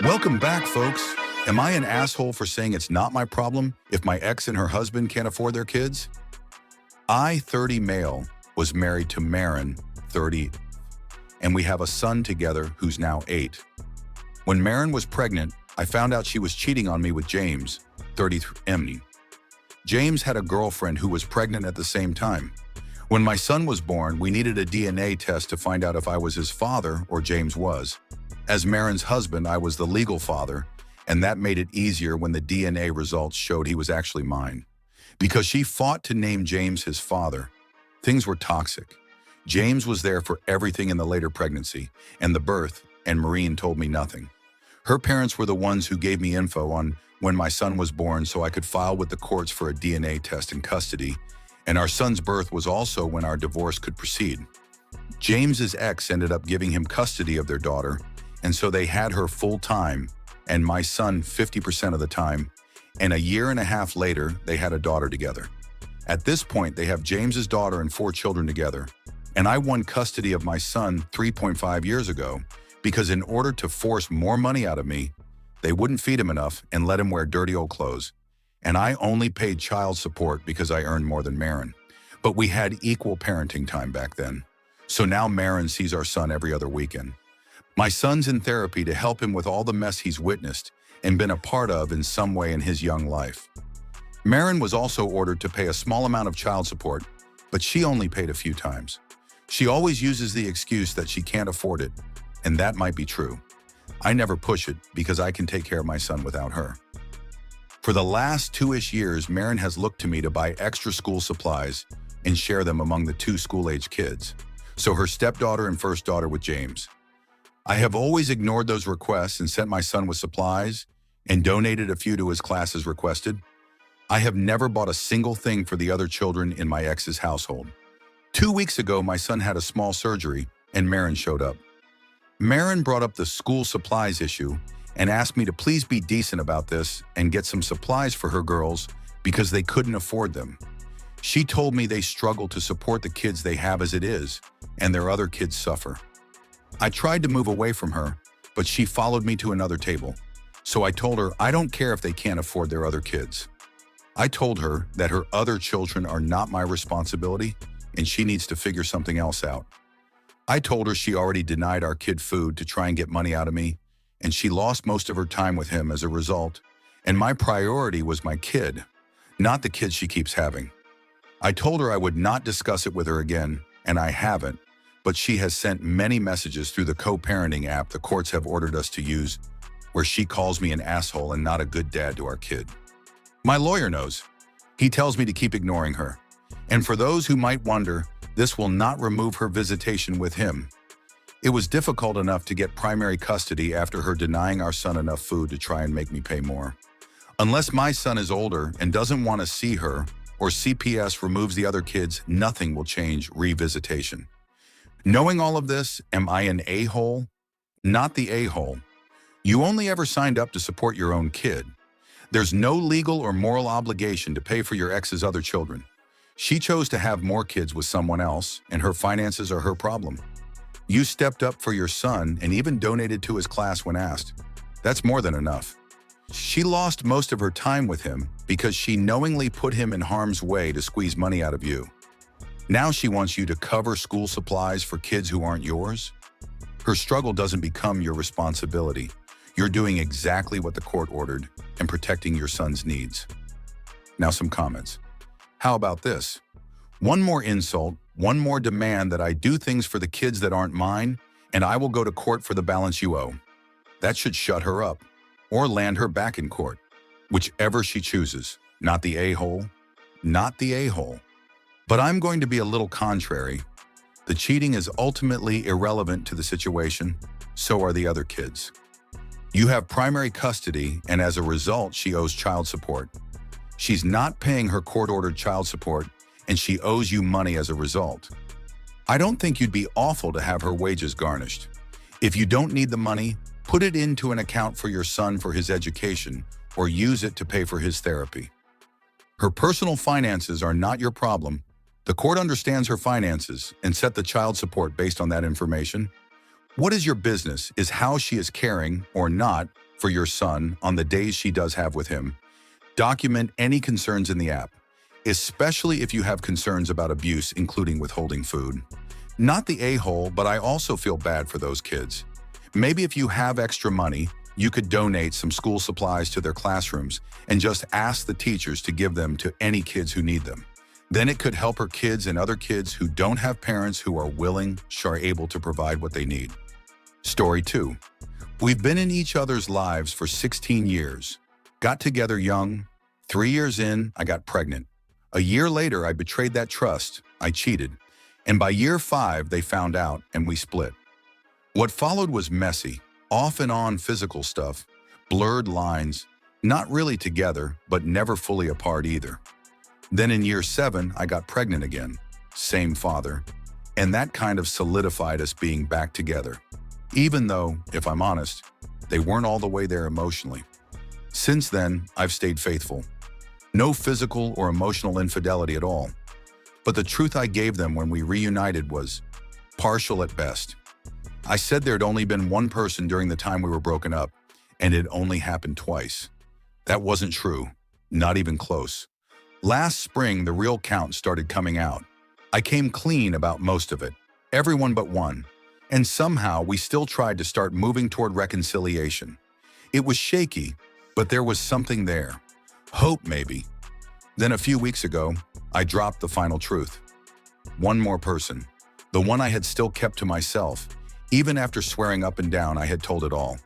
Welcome back, folks. Am I an asshole for saying it's not my problem if my ex and her husband can't afford their kids? I, 30 male, was married to Marin, 30, and we have a son together who's now 8. When Marin was pregnant, I found out she was cheating on me with James, 33. James had a girlfriend who was pregnant at the same time. When my son was born, we needed a DNA test to find out if I was his father or James was. As Marin's husband, I was the legal father, and that made it easier when the DNA results showed he was actually mine. Because she fought to name James his father, things were toxic. James was there for everything in the later pregnancy and the birth, and Maureen told me nothing. Her parents were the ones who gave me info on when my son was born so I could file with the courts for a DNA test in custody, and our son's birth was also when our divorce could proceed. James's ex ended up giving him custody of their daughter, and so they had her full-time, and my son 50% of the time, and a year and a half later, they had a daughter together. At this point, they have James's daughter and 4 children together, and I won custody of my son 3.5 years ago because in order to force more money out of me, they wouldn't feed him enough and let him wear dirty old clothes. And I only paid child support because I earned more than Marin. But we had equal parenting time back then. So now Marin sees our son every other weekend. My son's in therapy to help him with all the mess he's witnessed and been a part of in some way in his young life. Marin was also ordered to pay a small amount of child support, but she only paid a few times. She always uses the excuse that she can't afford it, and that might be true. I never push it because I can take care of my son without her. For the last 2-ish years, Marin has looked to me to buy extra school supplies and share them among the 2 school-age kids, so her stepdaughter and first daughter with James. I have always ignored those requests and sent my son with supplies and donated a few to his class as requested. I have never bought a single thing for the other children in my ex's household. 2 weeks ago, my son had a small surgery and Marin showed up. Marin brought up the school supplies issue and asked me to please be decent about this and get some supplies for her girls because they couldn't afford them. She told me they struggle to support the kids they have as it is, and their other kids suffer. I tried to move away from her, but she followed me to another table. So I told her I don't care if they can't afford their other kids. I told her that her other children are not my responsibility and she needs to figure something else out. I told her she already denied our kid food to try and get money out of me, and she lost most of her time with him as a result, and my priority was my kid, not the kids she keeps having. I told her I would not discuss it with her again, and I haven't, but she has sent many messages through the co-parenting app the courts have ordered us to use, where she calls me an asshole and not a good dad to our kid. My lawyer knows. He tells me to keep ignoring her. And for those who might wonder, this will not remove her visitation with him. It was difficult enough to get primary custody after her denying our son enough food to try and make me pay more. Unless my son is older and doesn't want to see her, or CPS removes the other kids, nothing will change revisitation. Knowing all of this, am I an a-hole? Not the a-hole. You only ever signed up to support your own kid. There's no legal or moral obligation to pay for your ex's other children. She chose to have more kids with someone else, and her finances are her problem. You stepped up for your son and even donated to his class when asked. That's more than enough. She lost most of her time with him because she knowingly put him in harm's way to squeeze money out of you. Now she wants you to cover school supplies for kids who aren't yours. Her struggle doesn't become your responsibility. You're doing exactly what the court ordered and protecting your son's needs. Now some comments. How about this? One more insult, one more demand that I do things for the kids that aren't mine, and I will go to court for the balance you owe. That should shut her up, or land her back in court. Whichever she chooses. Not the a-hole. Not the a-hole. But I'm going to be a little contrary. The cheating is ultimately irrelevant to the situation, so are the other kids. You have primary custody, and as a result, she owes child support. She's not paying her court-ordered child support, and she owes you money as a result. I don't think you'd be awful to have her wages garnished. If you don't need the money, put it into an account for your son for his education, or use it to pay for his therapy. Her personal finances are not your problem. The court understands her finances and set the child support based on that information. What is your business is how she is caring or not for your son on the days she does have with him. Document any concerns in the app, especially if you have concerns about abuse, including withholding food. Not the a-hole, but I also feel bad for those kids. Maybe if you have extra money, you could donate some school supplies to their classrooms and just ask the teachers to give them to any kids who need them. Then it could help her kids and other kids who don't have parents who are willing, are able to provide what they need. Story 2. We've been in each other's lives for 16 years. Got together young. 3 years in, I got pregnant. A year later, I betrayed that trust. I cheated. And by year 5, they found out and we split. What followed was messy, off and on physical stuff, blurred lines, not really together, but never fully apart either. Then in year 7, I got pregnant again, same father, and that kind of solidified us being back together. Even though, if I'm honest, they weren't all the way there emotionally. Since then, I've stayed faithful. No physical or emotional infidelity at all. But the truth I gave them when we reunited was partial at best. I said there'd only been one person during the time we were broken up, and it only happened twice. That wasn't true, not even close. Last spring, the real count started coming out. I came clean about most of it, everyone but one. And somehow we still tried to start moving toward reconciliation. It was shaky, but there was something there. Hope, maybe. Then a few weeks ago, I dropped the final truth. One more person, the one I had still kept to myself. Even after swearing up and down, I had told it all.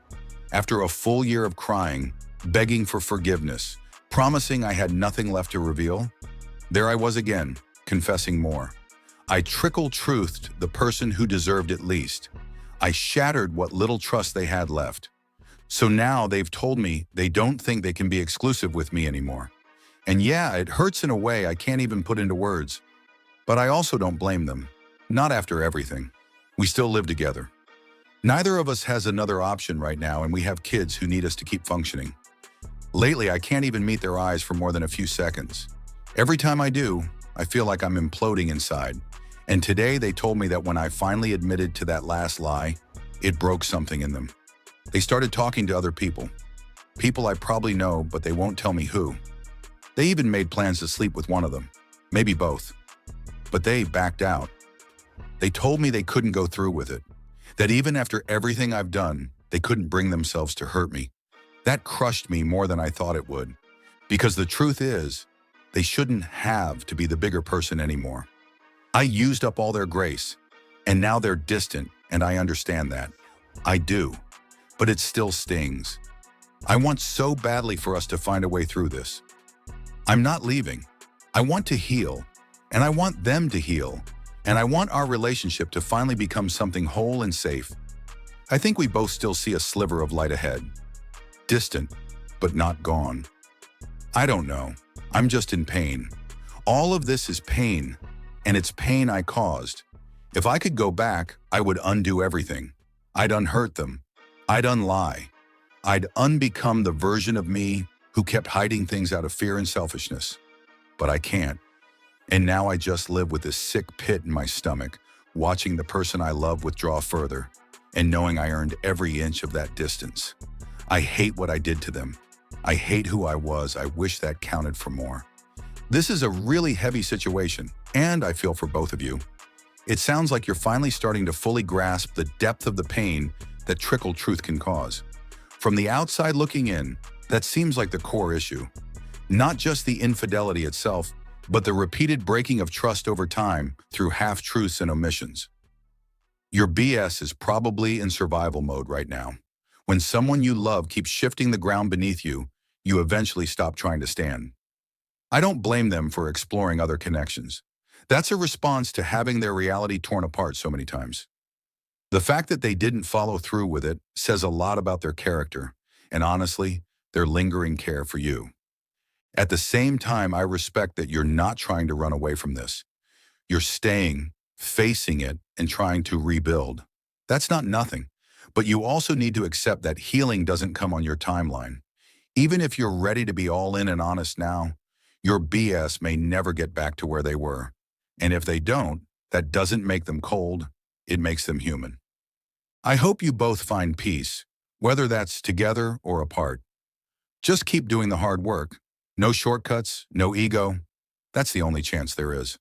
After a full year of crying, begging for forgiveness, promising I had nothing left to reveal, there I was again, confessing more. I trickle-truthed the person who deserved it least. I shattered what little trust they had left. So now they've told me they don't think they can be exclusive with me anymore. And yeah, it hurts in a way I can't even put into words. But I also don't blame them. Not after everything. We still live together. Neither of us has another option right now, and we have kids who need us to keep functioning. Lately, I can't even meet their eyes for more than a few seconds. Every time I do, I feel like I'm imploding inside. And today they told me that when I finally admitted to that last lie, it broke something in them. They started talking to other people. People I probably know, but they won't tell me who. They even made plans to sleep with one of them, maybe both. But they backed out. They told me they couldn't go through with it, that even after everything I've done, they couldn't bring themselves to hurt me. That crushed me more than I thought it would. Because the truth is, they shouldn't have to be the bigger person anymore. I used up all their grace, and now they're distant, and I understand that. I do, but it still stings. I want so badly for us to find a way through this. I'm not leaving. I want to heal, and I want them to heal, and I want our relationship to finally become something whole and safe. I think we both still see a sliver of light ahead. Distant, but not gone. I don't know. I'm just in pain. All of this is pain, and it's pain I caused. If I could go back, I would undo everything. I'd unhurt them. I'd unlie. I'd unbecome the version of me who kept hiding things out of fear and selfishness. But I can't. And now I just live with this sick pit in my stomach, watching the person I love withdraw further, and knowing I earned every inch of that distance. I hate what I did to them. I hate who I was. I wish that counted for more. This is a really heavy situation, and I feel for both of you. It sounds like you're finally starting to fully grasp the depth of the pain that trickled truth can cause. From the outside looking in, that seems like the core issue. Not just the infidelity itself, but the repeated breaking of trust over time through half-truths and omissions. Your BS is probably in survival mode right now. When someone you love keeps shifting the ground beneath you, you eventually stop trying to stand. I don't blame them for exploring other connections. That's a response to having their reality torn apart so many times. The fact that they didn't follow through with it says a lot about their character, and honestly, their lingering care for you. At the same time, I respect that you're not trying to run away from this. You're staying, facing it, and trying to rebuild. That's not nothing, but you also need to accept that healing doesn't come on your timeline. Even if you're ready to be all in and honest now, your BS may never get back to where they were. And if they don't, that doesn't make them cold, it makes them human. I hope you both find peace, whether that's together or apart. Just keep doing the hard work. No shortcuts, no ego. That's the only chance there is.